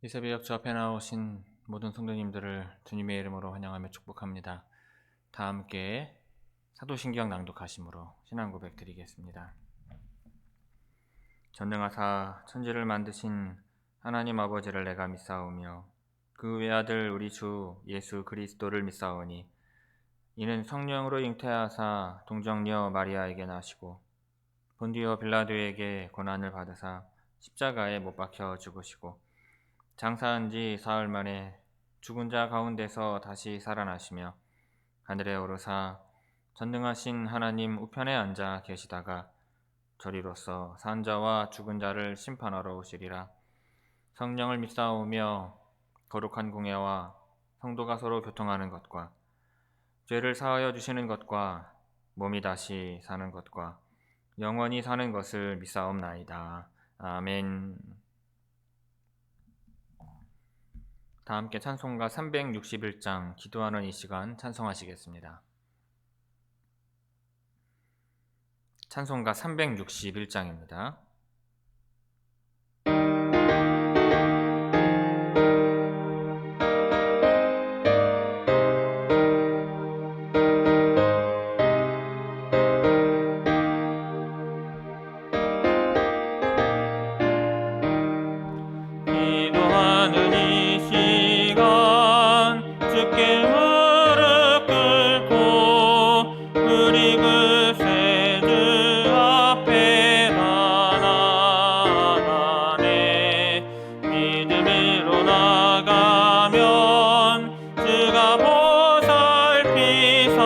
이 새벽 저 앞에 나오신 모든 성도님들을 주님의 이름으로 환영하며 축복합니다. 다 함께 사도신경 낭독하심으로 신앙 고백 드리겠습니다. 전능하사 천지를 만드신 하나님 아버지를 내가 믿사오며 그 외아들 우리 주 예수 그리스도를 믿사오니 이는 성령으로 잉태하사 동정녀 마리아에게 나시고 본디오 빌라도에게 고난을 받으사 십자가에 못 박혀 죽으시고 장사한 지 사흘 만에 죽은 자 가운데서 다시 살아나시며 하늘에 오르사 전능하신 하나님 우편에 앉아 계시다가 저리로서 산 자와 죽은 자를 심판하러 오시리라. 성령을 믿사오며 거룩한 공예와 성도가 서로 교통하는 것과 죄를 사하여 주시는 것과 몸이 다시 사는 것과 영원히 사는 것을 믿사옵나이다. 아멘. 다 함께 찬송가 361장 기도하는 이 시간 찬송하시겠습니다. 찬송가 361장입니다. 기도하는 이 시간 주께 무릎 꿇고 우리 그 세주 앞에 나아가네. 믿음으로 나가면 주가 보살피사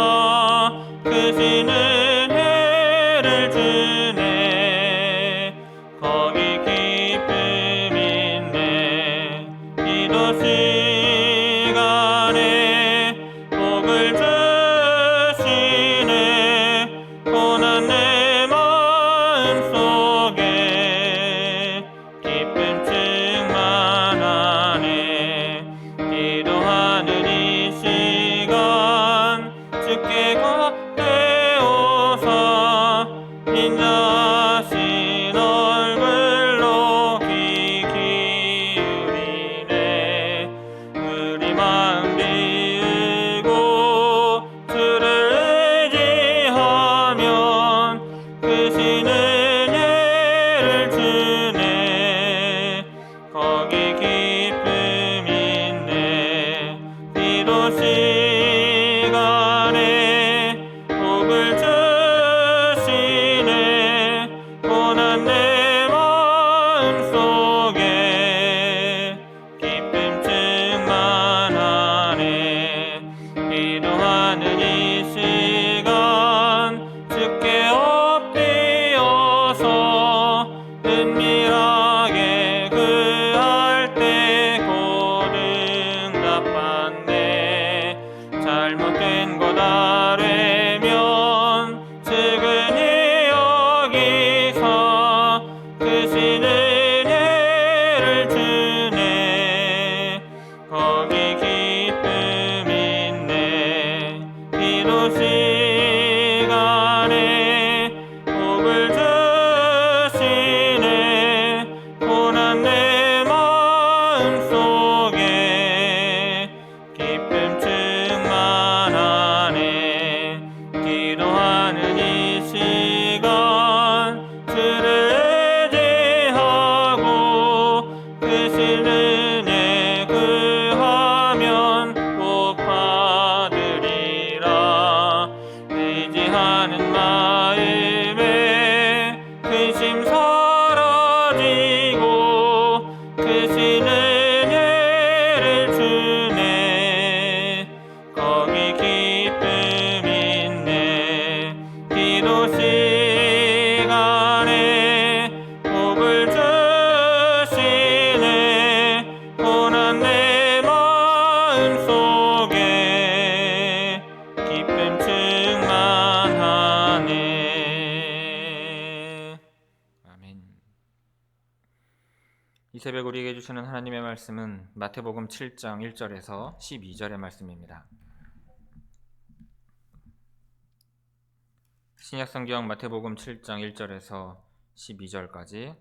크신 은혜를 주네. 거기 기쁨 있네. 기도 시간에 복을 주시네. 고난 내 마음속에 기쁨 충만하네. 기도하는 이 시간 주께 걷되어서 인자신 얼굴로 귀 기울이네. 우리 마음 비우고 주를 의지하면 크신 은혜를 주네. 거기 기쁨 있네. 기도 시간에 복을 주시네. 고난 내 마음속에 기쁨 충만하네. 기도하는 이 시간 주께 엎드려서 은밀하게 구할 때 곧 응답받네. 잘못된 것 아뢰면 측은히 여기사 크신 은혜를 주네. 거기 기쁨 있네. 기도 시간에 복을 주시네. 고난 내 마음속에 기쁨 충만하네. 기도하는 이 시간 주를 의지하고 크신 은혜 구하면 복 받으리라. 의지하는 마음에 근심 사라지고 크신 은혜를 주네. 거기 기쁨 있네. 기도 시간에 복을 주시네. 고난 내 마음속에 기쁨 충만하네. 아멘. 이 새벽 우리에게 주시는 하나님의 말씀은 마태복음 7장 1절에서 12절의 말씀입니다. 신약성경 마태복음 7장 1절에서 12절까지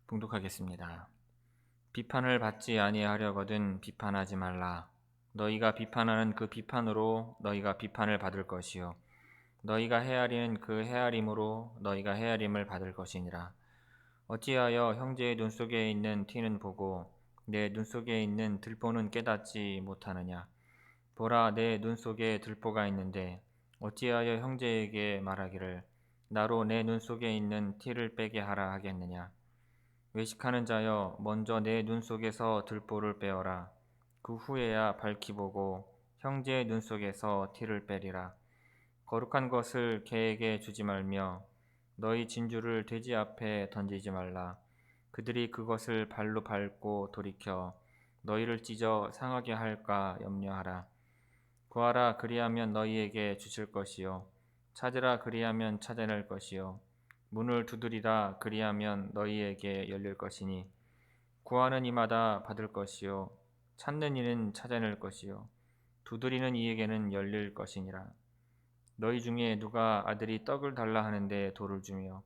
봉독하겠습니다. 비판을 받지 아니하려거든 비판하지 말라. 너희가 비판하는 그 비판으로 너희가 비판을 받을 것이요 너희가 헤아리는 그 헤아림으로 너희가 헤아림을 받을 것이니라. 어찌하여 형제의 눈 속에 있는 티는 보고 내 눈 속에 있는 들보는 깨닫지 못하느냐. 보라, 내 눈 속에 들보가 있는데 어찌하여 형제에게 말하기를 나로 내 눈 속에 있는 티를 빼게 하라 하겠느냐. 외식하는 자여, 먼저 내 눈 속에서 들보를 빼어라. 그 후에야 밝히 보고 형제의 눈 속에서 티를 빼리라. 거룩한 것을 개에게 주지 말며 너희 진주를 돼지 앞에 던지지 말라. 그들이 그것을 발로 밟고 돌이켜 너희를 찢어 상하게 할까 염려하라. 구하라, 그리하면 너희에게 주실 것이요 찾으라, 그리하면 찾아낼 것이요 문을 두드리라, 그리하면 너희에게 열릴 것이니 구하는 이마다 받을 것이요 찾는 이는 찾아낼 것이요 두드리는 이에게는 열릴 것이니라. 너희 중에 누가 아들이 떡을 달라 하는데 돌을 주며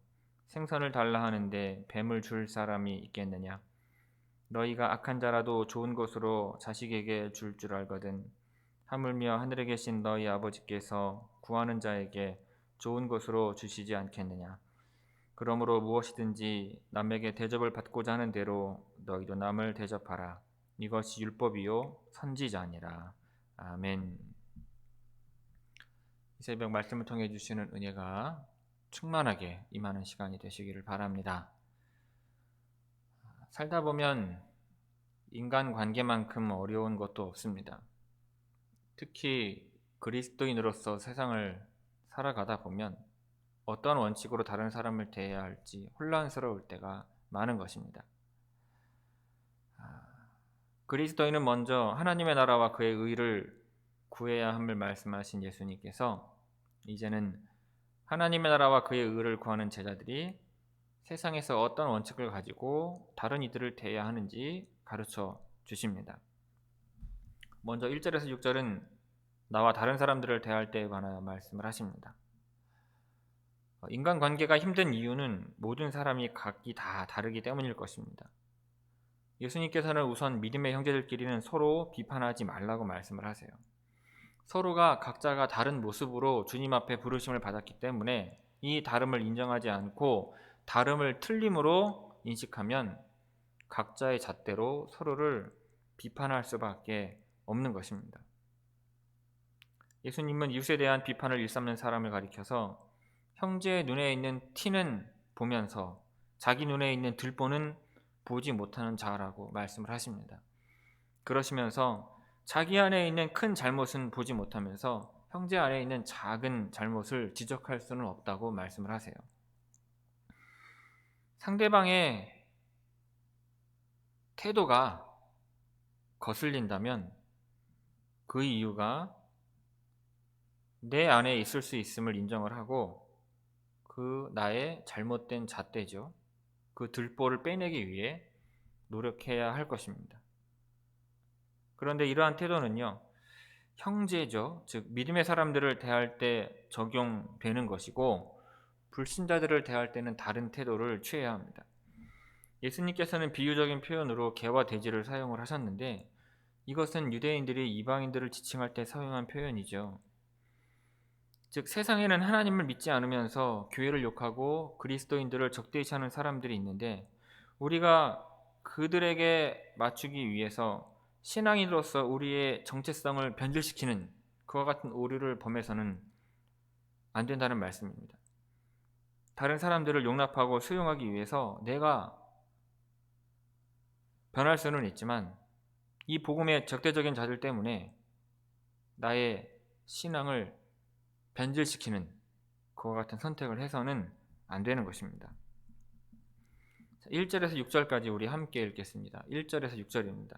생선을 달라 하는데 뱀을 줄 사람이 있겠느냐. 너희가 악한 자라도 좋은 것으로 자식에게 줄 줄 알거든 하물며 하늘에 계신 너희 아버지께서 구하는 자에게 좋은 것으로 주시지 않겠느냐. 그러므로 무엇이든지 남에게 대접을 받고자 하는 대로 너희도 남을 대접하라. 이것이 율법이요 선지자니라. 아멘. 이 새벽 말씀을 통해 주시는 은혜가 충만하게 임하는 시간이 되시기를 바랍니다. 살다 보면 인간관계만큼 어려운 것도 없습니다. 특히 그리스도인으로서 세상을 살아가다 보면 어떤 원칙으로 다른 사람을 대해야 할지 혼란스러울 때가 많은 것입니다. 그리스도인은 먼저 하나님의 나라와 그의 의를 구해야 함을 말씀하신 예수님께서 이제는 하나님의 나라와 그의 의를 구하는 제자들이 세상에서 어떤 원칙을 가지고 다른 이들을 대해야 하는지 가르쳐 주십니다. 먼저 1절에서 6절은 나와 다른 사람들을 대할 때에 관하여 말씀을 하십니다. 인간관계가 힘든 이유는 모든 사람이 각기 다 다르기 때문일 것입니다. 예수님께서는 우선 믿음의 형제들끼리는 서로 비판하지 말라고 말씀을 하세요. 서로가 각자가 다른 모습으로 주님 앞에 부르심을 받았기 때문에 이 다름을 인정하지 않고 다름을 틀림으로 인식하면 각자의 잣대로 서로를 비판할 수밖에 없는 것입니다. 예수님은 이웃에 대한 비판을 일삼는 사람을 가리켜서 형제의 눈에 있는 티는 보면서 자기 눈에 있는 들보는 보지 못하는 자라고 말씀을 하십니다. 그러시면서 자기 안에 있는 큰 잘못은 보지 못하면서 형제 안에 있는 작은 잘못을 지적할 수는 없다고 말씀을 하세요. 상대방의 태도가 거슬린다면 그 이유가 내 안에 있을 수 있음을 인정을 하고 그 나의 잘못된 잣대죠. 그 들보를 빼내기 위해 노력해야 할 것입니다. 그런데 이러한 태도는요, 형제죠, 즉 믿음의 사람들을 대할 때 적용되는 것이고 불신자들을 대할 때는 다른 태도를 취해야 합니다. 예수님께서는 비유적인 표현으로 개와 돼지를 사용을 하셨는데 이것은 유대인들이 이방인들을 지칭할 때 사용한 표현이죠. 즉 세상에는 하나님을 믿지 않으면서 교회를 욕하고 그리스도인들을 적대시하는 사람들이 있는데 우리가 그들에게 맞추기 위해서 신앙인으로서 우리의 정체성을 변질시키는 그와 같은 오류를 범해서는 안 된다는 말씀입니다. 다른 사람들을 용납하고 수용하기 위해서 내가 변할 수는 있지만 이 복음의 적대적인 자들 때문에 나의 신앙을 변질시키는 그와 같은 선택을 해서는 안 되는 것입니다. 1절에서 6절까지 우리 함께 읽겠습니다. 1절에서 6절입니다.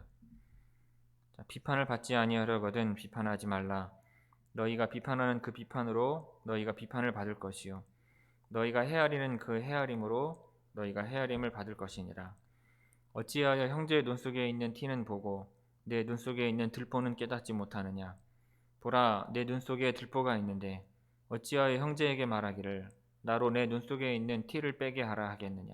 비판을 받지 아니하려거든 비판하지 말라. 너희가 비판하는 그 비판으로 너희가 비판을 받을 것이요 너희가 헤아리는 그 헤아림으로 너희가 헤아림을 받을 것이니라. 어찌하여 형제의 눈 속에 있는 티는 보고 내 눈 속에 있는 들보는 깨닫지 못하느냐. 보라, 내 눈 속에 들보가 있는데 어찌하여 형제에게 말하기를 나로 내 눈 속에 있는 티를 빼게 하라 하겠느냐.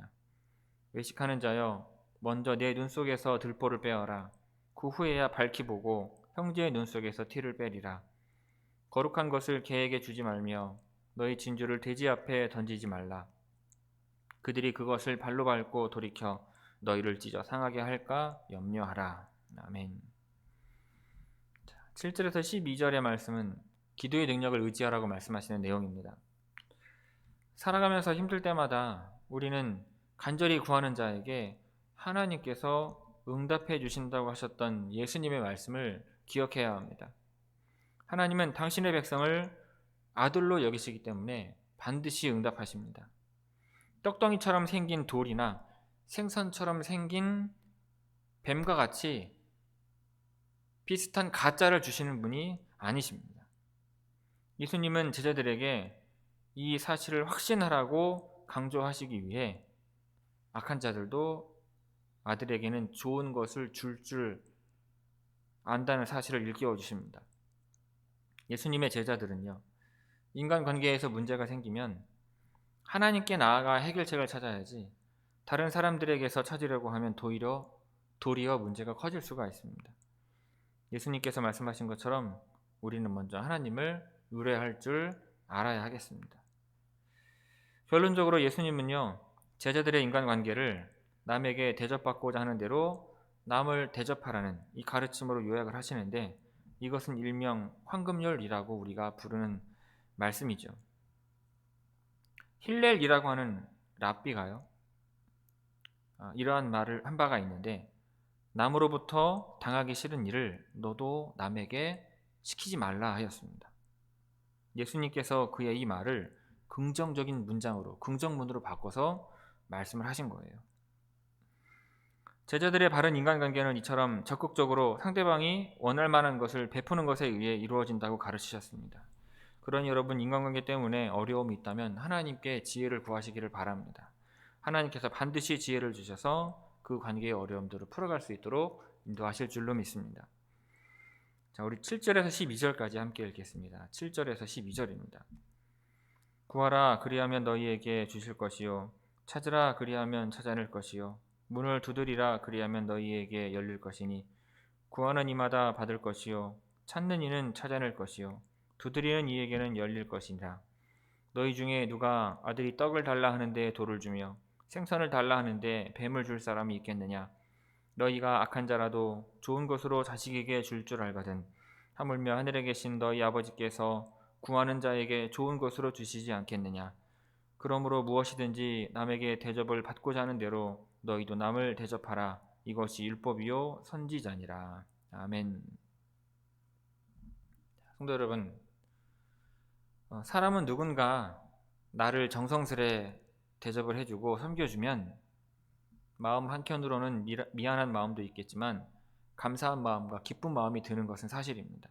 외식하는 자여, 먼저 내 눈 속에서 들보를 빼어라. 그 후에야 밝히 보고 형제의 눈 속에서 티를 빼리라. 거룩한 것을 개에게 주지 말며 너희 진주를 돼지 앞에 던지지 말라. 그들이 그것을 발로 밟고 돌이켜 너희를 찢어 상하게 할까 염려하라. 아멘. 7절에서 12절의 말씀은 기도의 능력을 의지하라고 말씀하시는 내용입니다. 살아가면서 힘들 때마다 우리는 간절히 구하는 자에게 하나님께서 응답해 주신다고 하셨던 예수님의 말씀을 기억해야 합니다. 하나님은 당신의 백성을 아들로 여기시기 때문에 반드시 응답하십니다. 떡덩이처럼 생긴 돌이나 생선처럼 생긴 뱀과 같이 비슷한 가짜를 주시는 분이 아니십니다. 예수님은 제자들에게 이 사실을 확신하라고 강조하시기 위해 악한 자들도 아들에게는 좋은 것을 줄 안다는 사실을 일깨워 주십니다. 예수님의 제자들은요, 인간관계에서 문제가 생기면 하나님께 나아가 해결책을 찾아야지 다른 사람들에게서 찾으려고 하면 도리어 문제가 커질 수가 있습니다. 예수님께서 말씀하신 것처럼 우리는 먼저 하나님을 의뢰할 줄 알아야 하겠습니다. 결론적으로 예수님은요, 제자들의 인간관계를 남에게 대접받고자 하는 대로 남을 대접하라는 이 가르침으로 요약을 하시는데, 이것은 일명 황금률이라고 우리가 부르는 말씀이죠. 힐렐이라고 하는 랍비가요, 이러한 말을 한 바가 있는데, 남으로부터 당하기 싫은 일을 너도 남에게 시키지 말라 하였습니다. 예수님께서 그의 이 말을 긍정적인 문장으로, 긍정문으로 바꿔서 말씀을 하신 거예요. 제자들의 바른 인간관계는 이처럼 적극적으로 상대방이 원할 만한 것을 베푸는 것에 의해 이루어진다고 가르치셨습니다. 그러니 여러분, 인간관계 때문에 어려움이 있다면 하나님께 지혜를 구하시기를 바랍니다. 하나님께서 반드시 지혜를 주셔서 그 관계의 어려움들을 풀어갈 수 있도록 인도하실 줄로 믿습니다. 자, 우리 7절에서 12절까지 함께 읽겠습니다. 7절에서 12절입니다. 구하라, 그리하면 너희에게 주실 것이요, 찾으라, 그리하면 찾아낼 것이요, 문을 두드리라, 그리하면 너희에게 열릴 것이니, 구하는 이마다 받을 것이요, 찾는 이는 찾아낼 것이요, 두드리는 이에게는 열릴 것이니라. 너희 중에 누가 아들이 떡을 달라 하는데 돌을 주며 생선을 달라 하는데 뱀을 줄 사람이 있겠느냐? 너희가 악한 자라도 좋은 것으로 자식에게 줄 줄 알거든. 하물며 하늘에 계신 너희 아버지께서 구하는 자에게 좋은 것으로 주시지 않겠느냐? 그러므로 무엇이든지 남에게 대접을 받고자 하는 대로 너희도 남을 대접하라. 이것이 율법이요 선지자니라. 아멘. 성도 여러분, 사람은 누군가 나를 정성스레 대접을 해주고 섬겨주면 마음 한켠으로는 미안한 마음도 있겠지만 감사한 마음과 기쁜 마음이 드는 것은 사실입니다.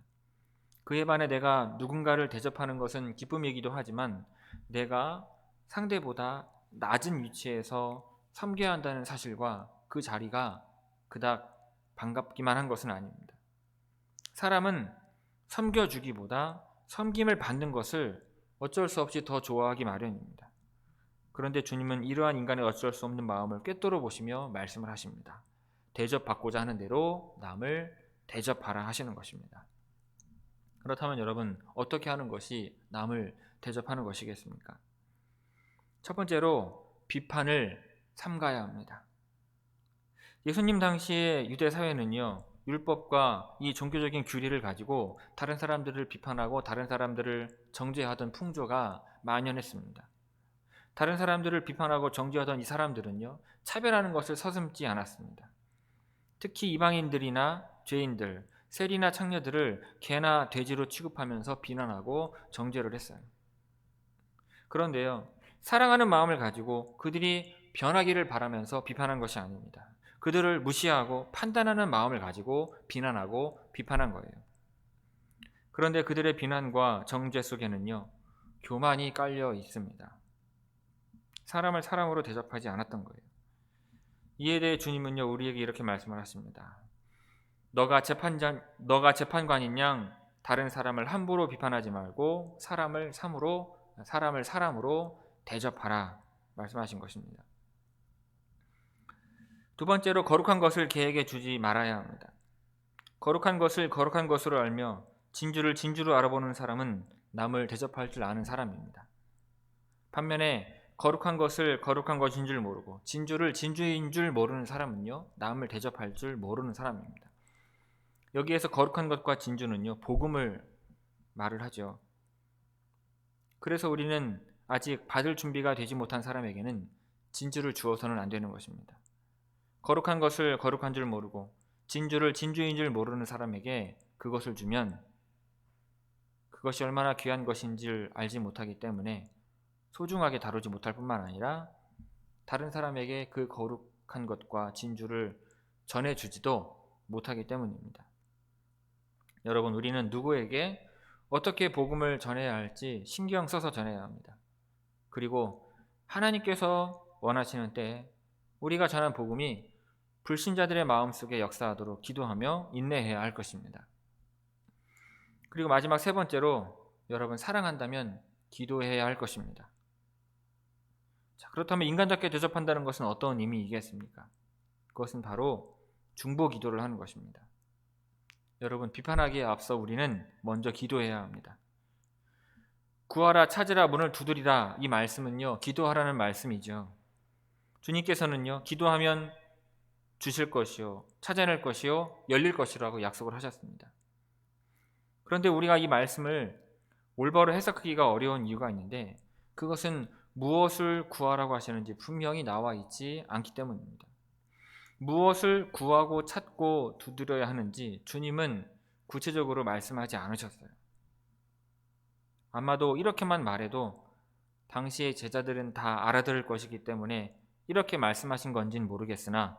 그에 반해 내가 누군가를 대접하는 것은 기쁨이기도 하지만 내가 상대보다 낮은 위치에서 섬겨야 한다는 사실과 그 자리가 그닥 반갑기만 한 것은 아닙니다. 사람은 섬겨주기보다 섬김을 받는 것을 어쩔 수 없이 더 좋아하기 마련입니다. 그런데 주님은 이러한 인간의 어쩔 수 없는 마음을 꿰뚫어 보시며 말씀을 하십니다. 대접받고자 하는 대로 남을 대접하라 하시는 것입니다. 그렇다면 여러분, 어떻게 하는 것이 남을 대접하는 것이겠습니까? 첫 번째로 비판을 삼가야 합니다. 예수님 당시의 유대 사회는요, 율법과 이 종교적인 규례를 가지고 다른 사람들을 비판하고 다른 사람들을 정죄하던 풍조가 만연했습니다. 다른 사람들을 비판하고 정죄하던 이 사람들은요, 차별하는 것을 서슴지 않았습니다. 특히 이방인들이나 죄인들, 세리나 창녀들을 개나 돼지로 취급하면서 비난하고 정죄를 했어요. 그런데요, 사랑하는 마음을 가지고 그들이 변하기를 바라면서 비판한 것이 아닙니다. 그들을 무시하고 판단하는 마음을 가지고 비난하고 비판한 거예요. 그런데 그들의 비난과 정죄 속에는요, 교만이 깔려 있습니다. 사람을 사람으로 대접하지 않았던 거예요. 이에 대해 주님은요, 우리에게 이렇게 말씀을 하십니다. 너가 재판관인 양 다른 사람을 함부로 비판하지 말고 사람을 사람으로 대접하라 말씀하신 것입니다. 두 번째로 거룩한 것을 개에게 주지 말아야 합니다. 거룩한 것을 거룩한 것으로 알며 진주를 진주로 알아보는 사람은 남을 대접할 줄 아는 사람입니다. 반면에 거룩한 것을 거룩한 것인 줄 모르고 진주를 진주인 줄 모르는 사람은요, 남을 대접할 줄 모르는 사람입니다. 여기에서 거룩한 것과 진주는요, 복음을 말을 하죠. 그래서 우리는 아직 받을 준비가 되지 못한 사람에게는 진주를 주어서는 안 되는 것입니다. 거룩한 것을 거룩한 줄 모르고 진주를 진주인 줄 모르는 사람에게 그것을 주면 그것이 얼마나 귀한 것인지를 알지 못하기 때문에 소중하게 다루지 못할 뿐만 아니라 다른 사람에게 그 거룩한 것과 진주를 전해주지도 못하기 때문입니다. 여러분, 우리는 누구에게 어떻게 복음을 전해야 할지 신경 써서 전해야 합니다. 그리고 하나님께서 원하시는 때에 우리가 전한 복음이 불신자들의 마음속에 역사하도록 기도하며 인내해야 할 것입니다. 그리고 마지막 세 번째로, 여러분, 사랑한다면 기도해야 할 것입니다. 자, 그렇다면 인간답게 대접한다는 것은 어떤 의미이겠습니까? 그것은 바로 중보 기도를 하는 것입니다. 여러분, 비판하기에 앞서 우리는 먼저 기도해야 합니다. 구하라, 찾으라, 문을 두드리라, 이 말씀은요, 기도하라는 말씀이죠. 주님께서는요, 기도하면 주실 것이요, 찾아낼 것이요, 열릴 것이라고 약속을 하셨습니다. 그런데 우리가 이 말씀을 올바로 해석하기가 어려운 이유가 있는데, 그것은 무엇을 구하라고 하시는지 분명히 나와 있지 않기 때문입니다. 무엇을 구하고 찾고 두드려야 하는지 주님은 구체적으로 말씀하지 않으셨어요. 아마도 이렇게만 말해도 당시의 제자들은 다 알아들을 것이기 때문에 이렇게 말씀하신 건지는 모르겠으나,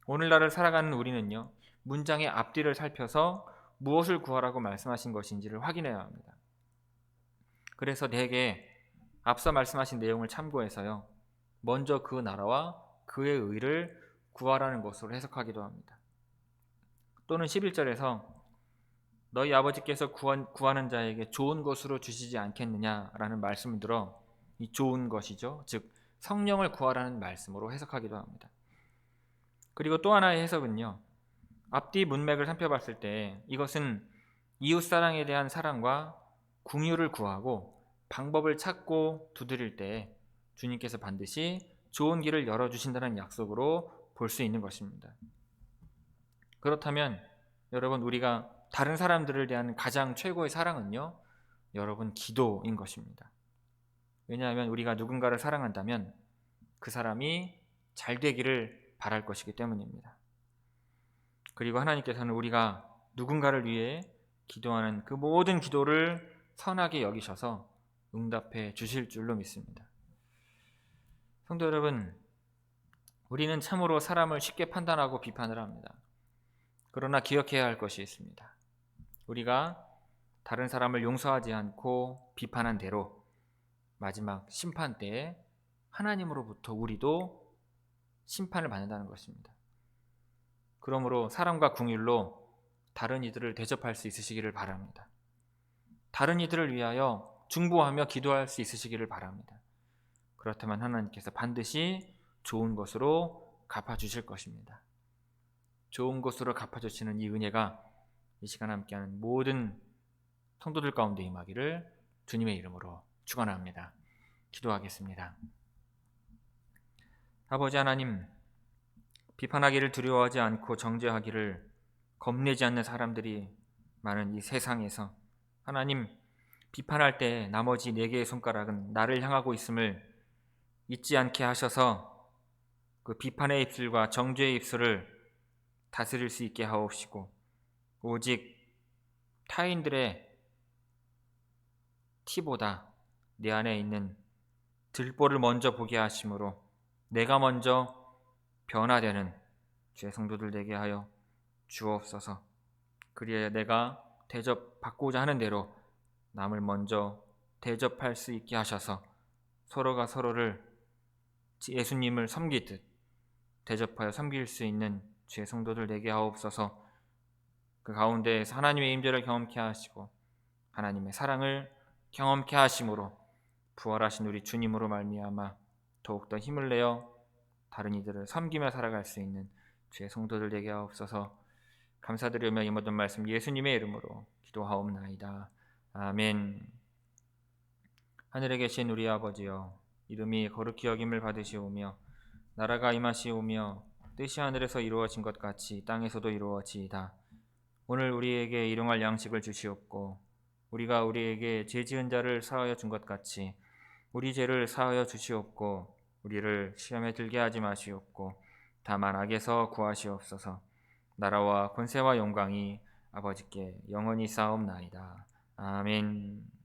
오늘날을 살아가는 우리는요, 문장의 앞뒤를 살펴서 무엇을 구하라고 말씀하신 것인지를 확인해야 합니다. 그래서 대개 앞서 말씀하신 내용을 참고해서요, 먼저 그 나라와 그의 의를 구하라는 것으로 해석하기도 합니다. 또는 11절에서 너희 아버지께서 구하는 자에게 좋은 것으로 주시지 않겠느냐라는 말씀을 들어 이 좋은 것이죠, 즉 성령을 구하라는 말씀으로 해석하기도 합니다. 그리고 또 하나의 해석은요, 앞뒤 문맥을 살펴봤을 때 이것은 이웃사랑에 대한 사랑과 긍휼을 구하고 방법을 찾고 두드릴 때 주님께서 반드시 좋은 길을 열어주신다는 약속으로 볼 수 있는 것입니다. 그렇다면 여러분, 우리가 다른 사람들을 대한 가장 최고의 사랑은요, 여러분, 기도인 것입니다. 왜냐하면 우리가 누군가를 사랑한다면 그 사람이 잘 되기를 바랄 것이기 때문입니다. 그리고 하나님께서는 우리가 누군가를 위해 기도하는 그 모든 기도를 선하게 여기셔서 응답해 주실 줄로 믿습니다. 성도 여러분, 우리는 참으로 사람을 쉽게 판단하고 비판을 합니다. 그러나 기억해야 할 것이 있습니다. 우리가 다른 사람을 용서하지 않고 비판한 대로 마지막 심판 때에 하나님으로부터 우리도 심판을 받는다는 것입니다. 그러므로 사랑과 긍휼로 다른 이들을 대접할 수 있으시기를 바랍니다. 다른 이들을 위하여 중보하며 기도할 수 있으시기를 바랍니다. 그렇다면 하나님께서 반드시 좋은 것으로 갚아주실 것입니다. 좋은 것으로 갚아주시는 이 은혜가 이 시간 함께하는 모든 성도들 가운데 임하기를 주님의 이름으로 축원합니다. 기도하겠습니다. 아버지 하나님, 비판하기를 두려워하지 않고 정죄하기를 겁내지 않는 사람들이 많은 이 세상에서 하나님, 비판할 때 나머지 4개의 손가락은 나를 향하고 있음을 잊지 않게 하셔서 그 비판의 입술과 정죄의 입술을 다스릴 수 있게 하옵시고, 오직 타인들의 티보다 내 안에 있는 들보를 먼저 보게 하심으로 내가 먼저 변화되는 주의 성도들 되게 하여 주옵소서. 그리하여 내가 대접받고자 하는 대로 남을 먼저 대접할 수 있게 하셔서 서로가 서로를 예수님을 섬기듯 대접하여 섬길 수 있는 주의 성도들 되게 하옵소서. 그 가운데에서 하나님의 임재를 경험케 하시고 하나님의 사랑을 경험케 하심으로 부활하신 우리 주님으로 말미암아 더욱더 힘을 내어 다른 이들을 섬기며 살아갈 수 있는 주의 성도들 되게 하옵소서. 감사드리며 이 모든 말씀 예수님의 이름으로 기도하옵나이다. 아멘. 하늘에 계신 우리 아버지여, 이름이 거룩히 여김을 받으시오며 나라가 임하시오며 뜻이 하늘에서 이루어진 것 같이 땅에서도 이루어지이다. 오늘 우리에게 일용할 양식을 주시옵고 우리가 우리에게 죄 지은 자를 사하여 준 것 같이 우리 죄를 사하여 주시옵고 우리를 시험에 들게 하지 마시옵고 다만 악에서 구하시옵소서. 나라와 권세와 영광이 아버지께 영원히 쌓옵나이다. 아멘.